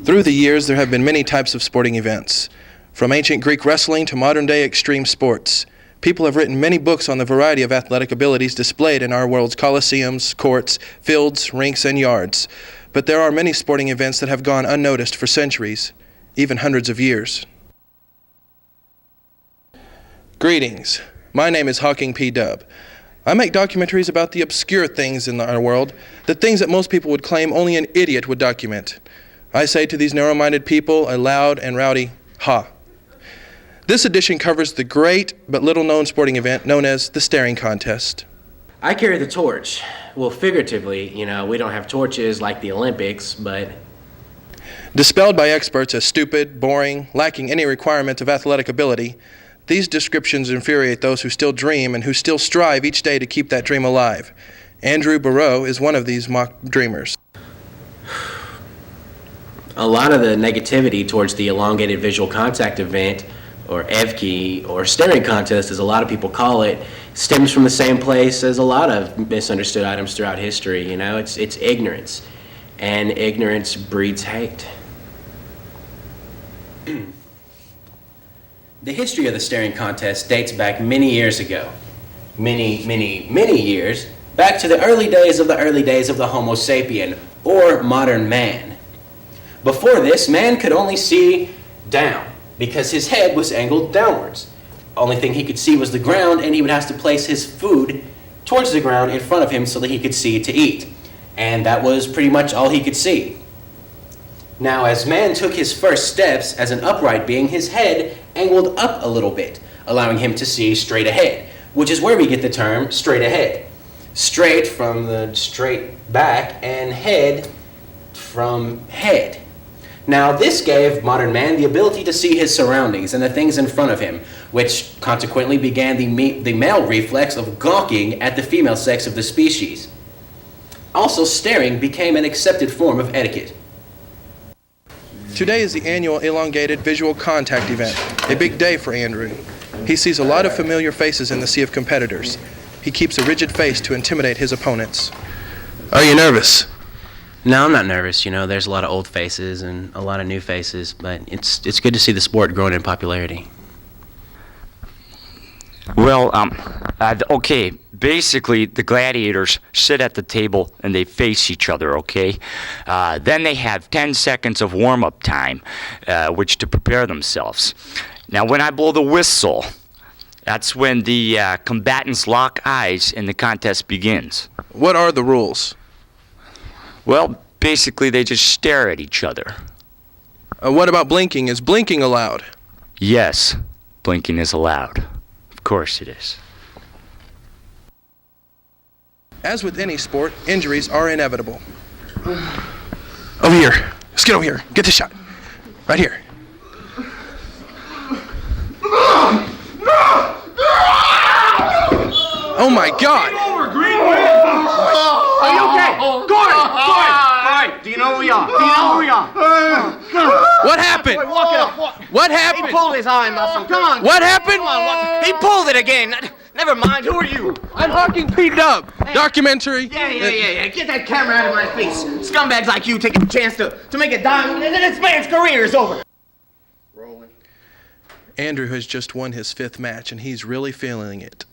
Through the years, there have been many types of sporting events. From ancient Greek wrestling to modern-day extreme sports, people have written many books on the variety of athletic abilities displayed in our world's coliseums, courts, fields, rinks, and yards. But there are many sporting events that have gone unnoticed for centuries, even hundreds of years. Greetings. My name is Hawking P. Dubb. I make documentaries about the obscure things in our world, the things that most people would claim only an idiot would document. I say to these narrow-minded people a loud and rowdy ha. This edition covers the great but little-known sporting event known as the staring contest. I carry the torch. Well, figuratively, we don't have torches like the Olympics, but... Dispelled by experts as stupid, boring, lacking any requirement of athletic ability, these descriptions infuriate those who still dream and who still strive each day to keep that dream alive. Andrew Barreau is one of these mock dreamers. A lot of the negativity towards the elongated visual contact event, or EVCI, or staring contest, as a lot of people call it, stems from the same place as a lot of misunderstood items throughout history. It's ignorance, and ignorance breeds hate. The history of the staring contest dates back many years ago. Many years, back to the early days of the Homo sapien, or modern man. Before this, man could only see down, because his head was angled downwards. Only thing he could see was the ground, and he would have to place his food towards the ground in front of him so that he could see to eat. And that was pretty much all he could see. Now, as man took his first steps as an upright being, his head angled up a little bit, allowing him to see straight ahead, which is where we get the term straight ahead. Straight from the straight back, and head from head. Now, this gave modern man the ability to see his surroundings and the things in front of him, which consequently began the male reflex of gawking at the female sex of the species. Also, staring became an accepted form of etiquette. Today is the annual elongated visual contact event, a big day for Andrew. He sees a lot of familiar faces in the sea of competitors. He keeps a rigid face to intimidate his opponents. Are you nervous? No, I'm not nervous. There's a lot of old faces and a lot of new faces, but it's good to see the sport growing in popularity. Well, okay, basically the gladiators sit at the table and they face each other, okay? Then they have 10 seconds of warm-up time, which to prepare themselves. Now, when I blow the whistle, that's when the combatants lock eyes and the contest begins. What are the rules? Well, basically they just stare at each other. What about blinking? Is blinking allowed? Yes, blinking is allowed. Of course it is. As with any sport, injuries are inevitable. Over here. Let's get over here. Get the shot. Right here. Oh my God! Are you okay? Gordon! Alright, do you know who we are? What happened? Wait, walk it up. What happened? He pulled his eye muscle. Come on. What happened? Come on, he pulled it again. Never mind. Who are you? I'm Hawking P. Dubb. Documentary. Yeah. Get that camera out of my face. Scumbags like you take a chance to make a dime, and then this man's career is over. Rolling. Andrew has just won his 5th match, and he's really feeling it.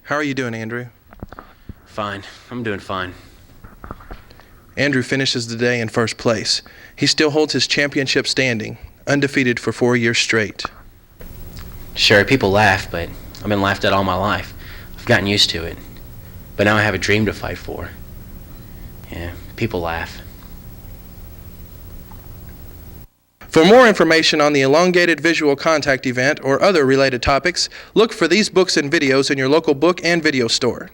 How are you doing, Andrew? Fine. I'm doing fine. Andrew finishes the day in first place. He still holds his championship standing, undefeated for 4 years straight. Sure, people laugh, but I've been laughed at all my life. I've gotten used to it. But now I have a dream to fight for. Yeah, people laugh. For more information on the elongated visual contact event or other related topics, look for these books and videos in your local book and video store.